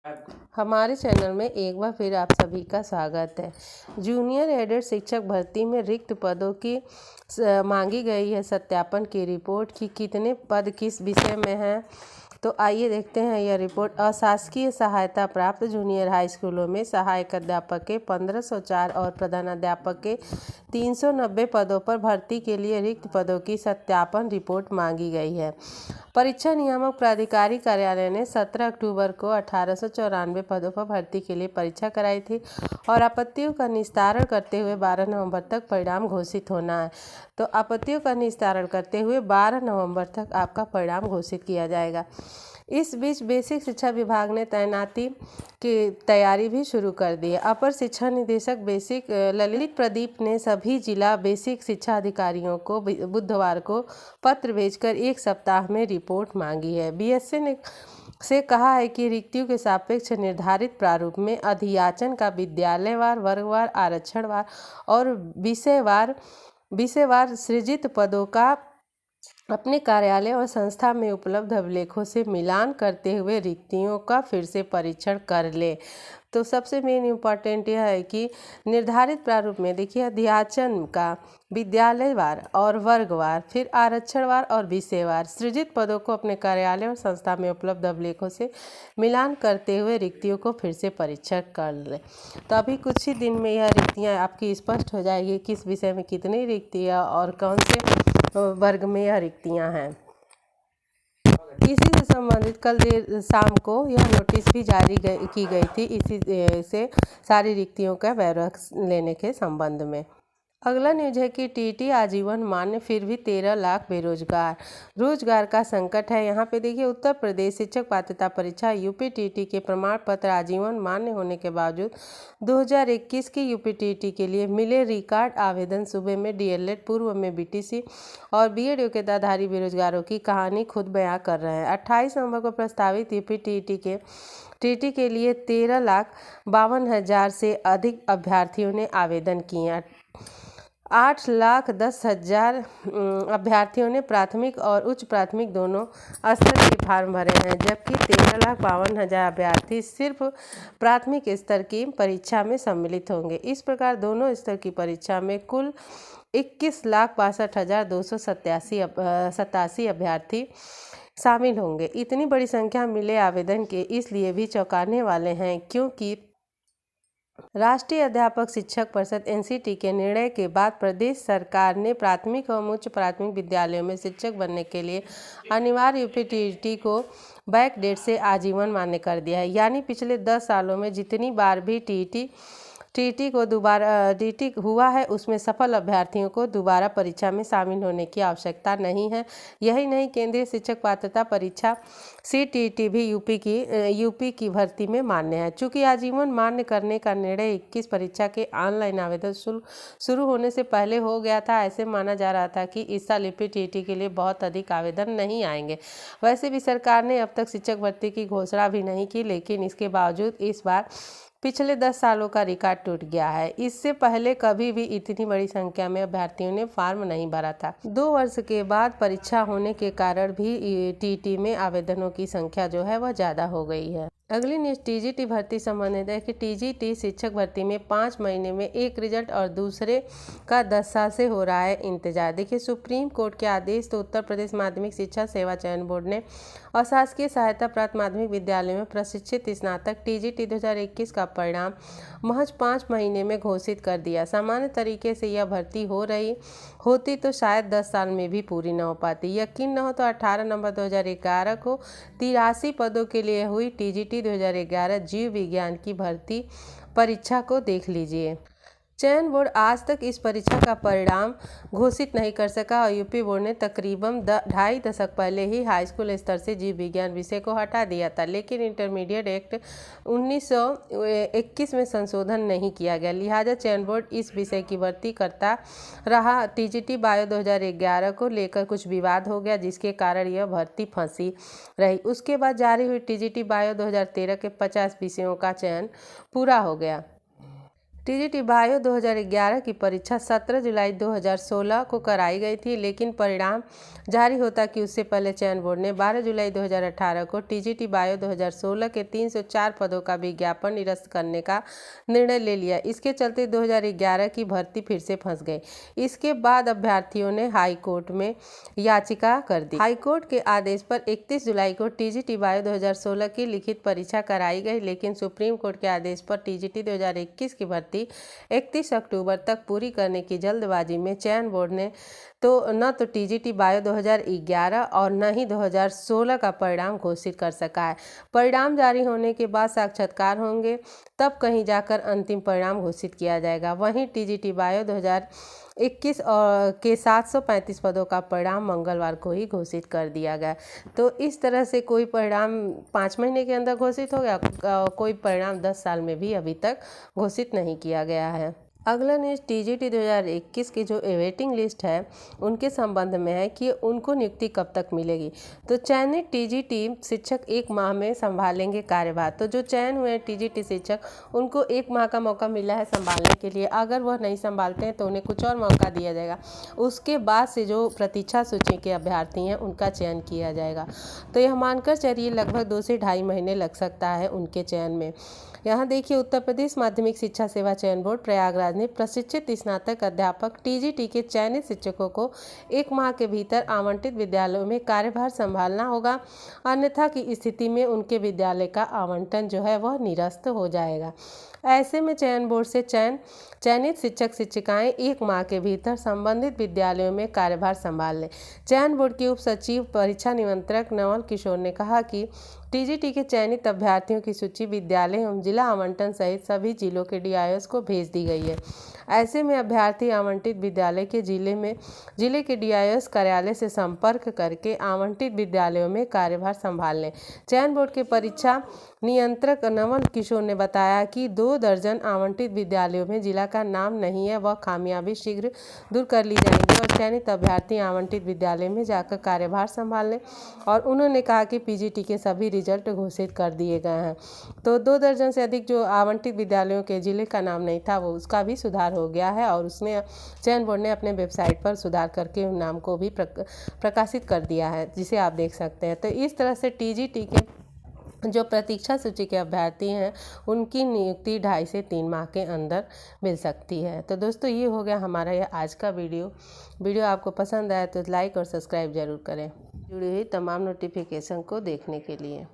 हमारे चैनल में एक बार फिर आप सभी का स्वागत है। जूनियर एडेड शिक्षक भर्ती में रिक्त पदों की मांगी गई है सत्यापन की रिपोर्ट कि कितने पद किस विषय में हैं। तो आइए देखते हैं यह रिपोर्ट। अशासकीय सहायता प्राप्त जूनियर हाई स्कूलों में सहायक अध्यापक के 1504 और प्रधानाध्यापक के 390 पदों पर भर्ती के लिए रिक्त पदों की सत्यापन रिपोर्ट मांगी गई है। परीक्षा नियामक प्राधिकारी कार्यालय ने 17 अक्टूबर को 1894 पदों पर भर्ती के लिए परीक्षा कराई थी और आपत्तियों का निस्तारण करते हुए 12 नवंबर तक परिणाम घोषित होना है। तो आपत्तियों का निस्तारण करते हुए 12 नवंबर तक आपका परिणाम घोषित किया जाएगा। इस बीच बेसिक शिक्षा विभाग ने तैनाती की तैयारी भी शुरू कर दी है। अपर शिक्षा निदेशक बेसिक ललित प्रदीप ने सभी जिला बेसिक शिक्षा अधिकारियों को बुधवार को पत्र भेजकर 1 सप्ताह में रिपोर्ट मांगी है। बीएसए ने से कहा है कि रिक्तियों के सापेक्ष निर्धारित प्रारूप में अधियाचन का विद्यालयवार, वर्गवार, आरक्षणवार और विषयवार सृजित पदों का अपने कार्यालय और संस्था में उपलब्ध अभिलेखों से मिलान करते हुए रिक्तियों का फिर से परीक्षण कर ले। तो सबसे मेन इम्पॉर्टेंट यह है कि निर्धारित प्रारूप में देखिए अध्याचन का विद्यालयवार और वर्गवार, फिर आरक्षणवार और विषयवार सृजित पदों को अपने कार्यालय और संस्था में उपलब्ध अभिलेखों से मिलान करते हुए रिक्तियों को फिर से परीक्षण कर ले। तो अभी कुछ ही दिन में यह रिक्तियाँ आपकी स्पष्ट हो जाएगी, किस विषय में कितनी रिक्तियाँ और कौन से वर्ग में यह रिक्तियाँ हैं। इसी से संबंधित कल देर शाम को यह नोटिस भी जारी की गई थी इसी से सारी रिक्तियों का ब्यौरा लेने के संबंध में। अगला न्यूज है कि टीटी आजीवन मान्य फिर भी 13 लाख बेरोजगार। रोजगार का संकट है। यहाँ पे देखिए उत्तर प्रदेश शिक्षक पात्रता परीक्षा यूपी टीटी के प्रमाण पत्र आजीवन मान्य होने के बावजूद 2021 की यूपी टीटी के लिए मिले रिकॉर्ड आवेदन। सुबह में डीएलएड, पूर्व में बीटीसी और बीएड योग्यताधारी बेरोजगारों की कहानी खुद बयां कर रहे हैं। 28 नवंबर को प्रस्तावित यूपी टीटी के लिए 13,52,000 से अधिक अभ्यर्थियों ने आवेदन किए। 8,10,000 अभ्यर्थियों ने प्राथमिक और उच्च प्राथमिक दोनों स्तर के फॉर्म भरे हैं, जबकि 13,52,000 अभ्यर्थी सिर्फ प्राथमिक स्तर की परीक्षा में सम्मिलित होंगे। इस प्रकार दोनों स्तर की परीक्षा में कुल 21,62,287 अभ्यर्थी शामिल होंगे। इतनी बड़ी संख्या मिले आवेदन के इसलिए भी चौंकाने वाले हैं क्योंकि राष्ट्रीय अध्यापक शिक्षक परिषद एनसीटी के निर्णय के बाद प्रदेश सरकार ने प्राथमिक एवं उच्च प्राथमिक विद्यालयों में शिक्षक बनने के लिए अनिवार्य यूपी टीटी को बैक डेट से आजीवन मान्य कर दिया है। यानी पिछले 10 सालों में जितनी बार भी टीटी हुआ है उसमें सफल अभ्यर्थियों को दोबारा परीक्षा में शामिल होने की आवश्यकता नहीं है। यही नहीं, केंद्रीय शिक्षक पात्रता परीक्षा सीटीईटी भी यूपी की भर्ती में मान्य है। चूंकि आजीवन मान्य करने का निर्णय 21 परीक्षा के ऑनलाइन आवेदन शुरू होने से पहले हो गया था, ऐसे माना जा रहा था कि इस साल यूपी टीटी के लिए बहुत अधिक आवेदन नहीं आएंगे। वैसे भी सरकार ने अब तक शिक्षक भर्ती की घोषणा भी नहीं की, लेकिन इसके बावजूद इस बार पिछले 10 सालों का रिकॉर्ड टूट गया है। इससे पहले कभी भी इतनी बड़ी संख्या में अभ्यर्थियों ने फॉर्म नहीं भरा था। 2 वर्ष के बाद परीक्षा होने के कारण भी टीटी में आवेदनों की संख्या जो है वह ज़्यादा हो गई है। अगली न्यूज टीजीटी भर्ती संबंधित है कि टीजीटी शिक्षक भर्ती में 5 महीने में एक रिजल्ट और दूसरे का 10 साल से हो रहा है इंतजार। देखिए सुप्रीम कोर्ट के आदेश तो उत्तर प्रदेश माध्यमिक शिक्षा सेवा चयन बोर्ड ने अशासकीय सहायता प्राप्त माध्यमिक विद्यालयों में प्रशिक्षित स्नातक टीजीटी 2021 का परिणाम महज 5 महीने में घोषित कर दिया। सामान्य तरीके से यह भर्ती होती तो शायद 10 साल में भी पूरी न हो पाती। यकीन न हो तो 18 नवंबर 2011 को 83 पदों के लिए हुई टीजीटी 2011 जीव विज्ञान की भर्ती परीक्षा को देख लीजिए। चयन बोर्ड आज तक इस परीक्षा का परिणाम घोषित नहीं कर सका और यूपी बोर्ड ने तकरीबन 2.5 दशक पहले ही हाई स्कूल स्तर से जीव विज्ञान विषय को हटा दिया था, लेकिन इंटरमीडिएट एक्ट 1921 में संशोधन नहीं किया गया। लिहाजा चयन बोर्ड इस विषय की भर्ती करता रहा। टीजीटी बायो 2011 को लेकर कुछ विवाद हो गया, जिसके कारण यह भर्ती फंसी रही। उसके बाद जारी हुई टीजीटी बायो 2013 के 50 विषयों का चयन पूरा हो गया। टीजीटी बायो 2011 की परीक्षा 17 जुलाई 2016 को कराई गई थी, लेकिन परिणाम जारी होता कि उससे पहले चयन बोर्ड ने 12 जुलाई 2018 को टीजीटी बायो 2016 के 304 पदों का विज्ञापन निरस्त करने का निर्णय ले लिया। इसके चलते 2011 की भर्ती फिर से फंस गई। इसके बाद अभ्यर्थियों ने हाई कोर्ट में याचिका कर दी। हाई कोर्ट के आदेश पर 31 जुलाई को टीजीटी बायो 2016 की लिखित परीक्षा कराई गई, लेकिन सुप्रीम कोर्ट के आदेश पर टीजीटी 2021 की भर्ती 31 अक्टूबर तक पूरी करने की जल्दबाजी में चयन बोर्ड ने न तो टीजीटी बायो 2011 और न ही 2016 का परिणाम घोषित कर सका है। परिणाम जारी होने के बाद साक्षात्कार होंगे, तब कहीं जाकर अंतिम परिणाम घोषित किया जाएगा। वहीं टीजीटी बायो 2021 के 735 पदों का परिणाम मंगलवार को ही घोषित कर दिया गया। तो इस तरह से कोई परिणाम 5 महीने के अंदर घोषित हो गया, कोई परिणाम 10 साल में भी अभी तक घोषित नहीं किया गया है। अगला न्यूज़ टीजीटी 2021 की जो वेटिंग लिस्ट है उनके संबंध में है कि उनको नियुक्ति कब तक मिलेगी। तो चयनित टीजीटी शिक्षक 1 माह में संभालेंगे कार्यभार। तो जो चयन हुए टीजीटी शिक्षक उनको 1 माह का मौका मिला है संभालने के लिए। अगर वह नहीं संभालते हैं तो उन्हें कुछ और मौका दिया जाएगा। उसके बाद से जो प्रतीक्षा सूची के अभ्यर्थी हैं उनका चयन किया जाएगा। तो यह मानकर चलिए लगभग 2 से ढाई महीने लग सकता है उनके चयन में। यहाँ देखिए, उत्तर प्रदेश माध्यमिक शिक्षा सेवा चयन बोर्ड प्रयागराज ने प्रशिक्षित स्नातक अध्यापक टीजीटी के चयनित शिक्षकों को 1 माह के भीतर आवंटित विद्यालयों में कार्यभार संभालना होगा, अन्यथा की स्थिति में उनके विद्यालय का आवंटन जो है वह निरस्त हो जाएगा। ऐसे में चयन बोर्ड से चयनित शिक्षक शिक्षिकाएं 1 माह के भीतर संबंधित विद्यालयों में कार्यभार संभाल लें। चयन बोर्ड के उप सचिव परीक्षा नियंत्रक नवल किशोर ने कहा कि टीजीटी के चयनित अभ्यर्थियों की सूची विद्यालय एवं जिला आवंटन सहित सभी जिलों के डीआईओस को भेज दी गई है। ऐसे में अभ्यर्थी आवंटित विद्यालय के जिले के डीआईओस कार्यालय से संपर्क करके आवंटित विद्यालयों में कार्यभार संभाल लें। चयन बोर्ड के परीक्षा नियंत्रक नवल किशोर ने बताया कि 2 दर्जन आवंटित विद्यालयों में जिला का नाम नहीं है, वह खामियाबी शीघ्र दूर कर ली जाएंगी और चयनित अभ्यर्थी आवंटित विद्यालय में जाकर कार्यभार संभाल लें। और उन्होंने कहा कि पीजीटी के सभी रिजल्ट घोषित कर दिए गए हैं। तो 2 दर्जन से अधिक जो आवंटित विद्यालयों के जिले का नाम नहीं था वो उसका भी सुधार हो गया है और उसने चयन बोर्ड ने अपने वेबसाइट पर सुधार करके उन नाम को भी प्रकाशित कर दिया है, जिसे आप देख सकते हैं। तो इस तरह से टीजीटी के जो प्रतीक्षा सूची के अभ्यर्थी हैं उनकी नियुक्ति 2.5 से 3 माह के अंदर मिल सकती है। तो दोस्तों, ये हो गया हमारा यह आज का वीडियो आपको पसंद आया तो लाइक और सब्सक्राइब जरूर करें जुड़ी हुई तमाम नोटिफिकेशन को देखने के लिए।